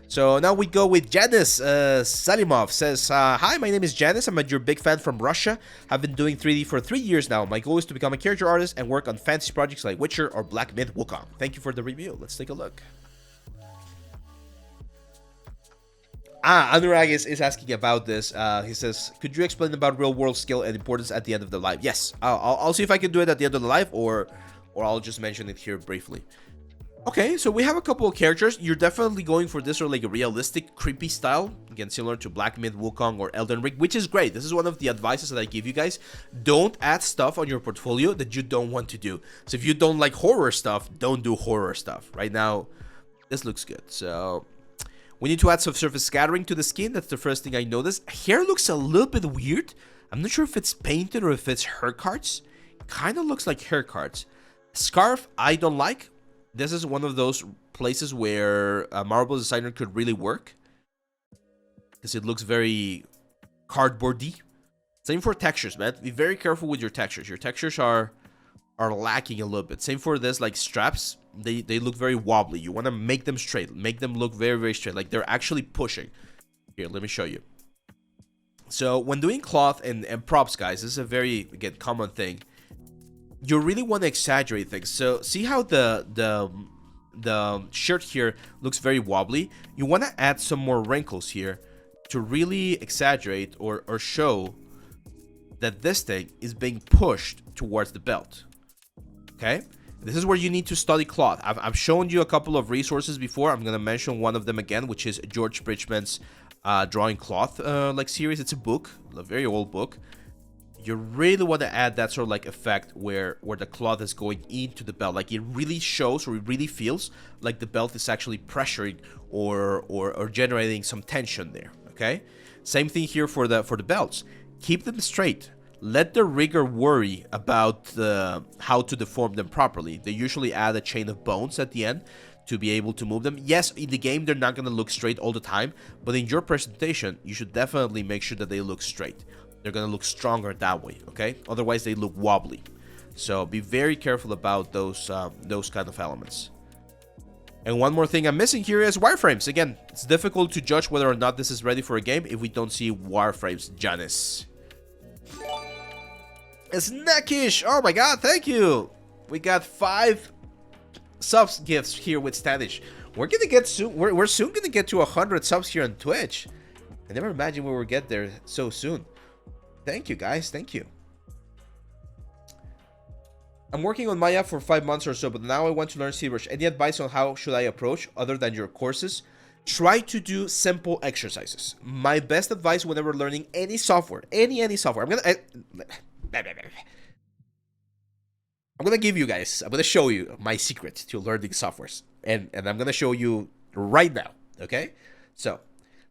So now we go with Yanis. Salimov says, hi, my name is Yanis. I'm your big fan from Russia. I've been doing 3D for 3 years now. My goal is to become a character artist and work on fantasy projects like Witcher or Black Myth Wukong. Thank you for the review. Let's take a look. Anurag is asking about this. He says, could you explain about real-world skill and importance at the end of the live? Yes, I'll see if I can do it at the end of the live, or I'll just mention it here briefly. Okay, so we have a couple of characters. You're definitely going for this sort of like a realistic, creepy style. Again, similar to Black Myth, Wukong, or Elden Ring, which is great. This is one of the advices that I give you guys. Don't add stuff on your portfolio that you don't want to do. So if you don't like horror stuff, don't do horror stuff. Right now, this looks good. So we need to add some surface scattering to the skin. That's the first thing I noticed. Hair looks a little bit weird. I'm not sure if it's painted or if it's hair cards. Kind of looks like hair cards. Scarf, I don't like. This is one of those places where a marble designer could really work, because it looks very cardboardy. Same for textures, man. Be very careful with your textures. Your textures are lacking a little bit. Same for this, like straps. They look very wobbly. You want to make them straight. Make them look very, very straight. Like they're actually pushing. Here, let me show you. So when doing cloth and props, guys, this is a very, again, common thing. You really want to exaggerate things. So see how the shirt here looks very wobbly? You want to add some more wrinkles here to really exaggerate or show that this thing is being pushed towards the belt. Okay? This is where you need to study cloth. I've shown you a couple of resources before. I'm going to mention one of them again, which is George Bridgman's Drawing Cloth like series. It's a book, a very old book. You really want to add that sort of like effect where the cloth is going into the belt. Like it really shows, or it really feels like the belt is actually pressuring or generating some tension there. Okay? Same thing here for the belts. Keep them straight. Let the rigger worry about how to deform them properly. They usually add a chain of bones at the end to be able to move them. Yes, in the game they're not going to look straight all the time, but in your presentation you should definitely make sure that they look straight. They're going to look stronger that way, okay? Otherwise, they look wobbly. So be very careful about those kind of elements. And one more thing I'm missing here is wireframes. Again, it's difficult to judge whether or not this is ready for a game if we don't see wireframes. Yanis. Snackish! Oh my god, thank you! We got 5 subs gifts here with Stanish. We're gonna get soon. We're soon gonna get to 100 subs here on Twitch. I never imagined we would get there so soon. Thank you, guys. Thank you. I'm working on Maya for 5 months or so, but now I want to learn ZBrush. Any advice on how should I approach other than your courses? Try to do simple exercises. My best advice whenever learning any software, any software. I'm gonna give you guys. I'm gonna show you my secret to learning softwares, and I'm gonna show you right now. Okay? So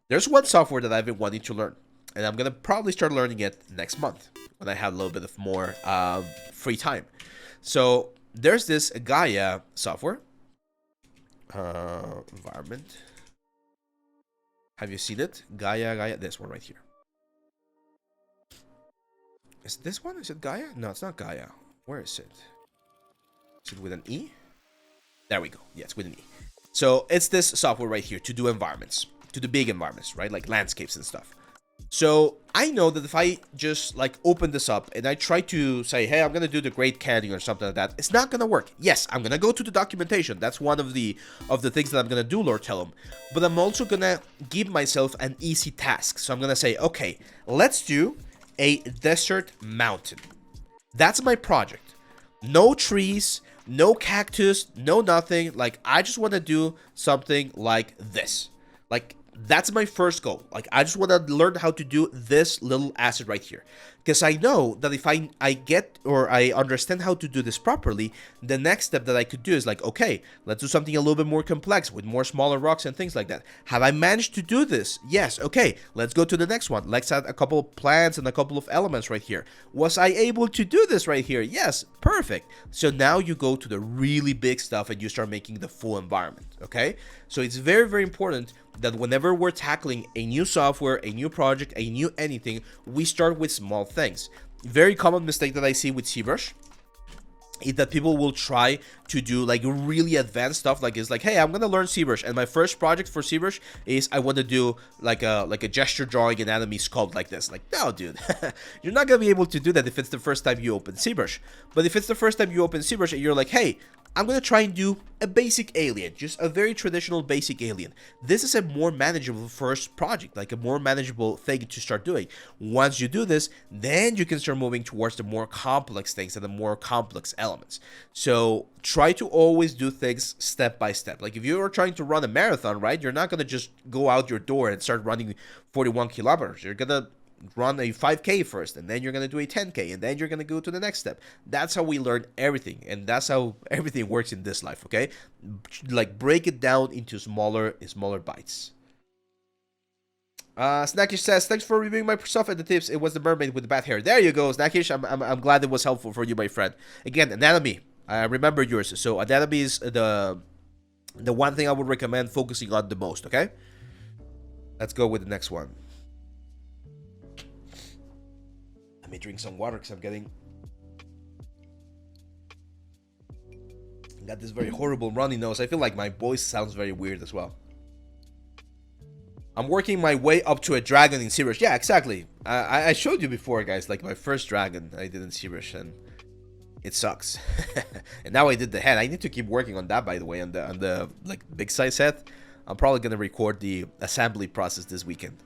there's one software that I've been wanting to learn. And I'm going to probably start learning it next month when I have a little bit of more free time. So there's this Gaia software. Environment. Have you seen it? Gaia. This one right here. Is this one? Is it Gaia? No, it's not Gaia. Where is it? Is it with an E? There we go. Yeah, it's with an E. So it's this software right here to do environments. To do big environments, right? Like landscapes and stuff. So I know that if I just like open this up and I try to say, hey, I'm going to do the Great Canyon or something like that, it's not going to work. Yes, I'm going to go to the documentation. That's one of the things that I'm going to do, Lord Tellum. But I'm also going to give myself an easy task. So I'm going to say, okay, let's do a desert mountain. That's my project. No trees, no cactus, no nothing. Like, I just want to do something like this. Like, that's my first goal. Like, I just want to learn how to do this little asset right here. Because I know that if I get or I understand how to do this properly, the next step that I could do is like, okay, let's do something a little bit more complex with more smaller rocks and things like that. Have I managed to do this? Yes. Okay, let's go to the next one. Let's add a couple of plants and a couple of elements right here. Was I able to do this right here? Yes. Perfect. So now you go to the really big stuff and you start making the full environment. Okay? So it's very, very important that whenever we're tackling a new software, a new project, a new anything, we start with small things. Very common mistake that I see with ZBrush is that people will try to do like really advanced stuff. Like it's like, hey, I'm gonna learn ZBrush, and my first project for ZBrush is I want to do like a gesture drawing anatomy sculpt like this. Like, no, dude, you're not gonna be able to do that if it's the first time you open ZBrush. But if it's the first time you open ZBrush and you're like, hey, I'm gonna try and do a basic alien, just a very traditional basic alien. This is a more manageable first project, like a more manageable thing to start doing. Once you do this, then you can start moving towards the more complex things and the more complex elements. So try to always do things step by step. Like if you are trying to run a marathon, right, you're not gonna just go out your door and start running 41 kilometers. You're gonna run a 5K first, and then you're going to do a 10K, and then you're going to go to the next step. That's how we learn everything, and that's how everything works in this life, okay? Like, break it down into smaller bites. Snackish says, thanks for reviewing my stuff and the tips. It was the mermaid with the bad hair. There you go, Snackish. I'm glad it was helpful for you, my friend. Again, anatomy. I remember yours. So anatomy is the one thing I would recommend focusing on the most, okay? Let's go with the next one. Let me drink some water because I'm got this very horrible runny nose. I feel like my voice sounds very weird as well. I'm working my way up to a dragon in ZBrush. Yeah, exactly. I showed you before, guys, like my first dragon I did in ZBrush, and it sucks. And now I did the head. I need to keep working on that, by the way, on the like big size head. I'm probably gonna record the assembly process this weekend.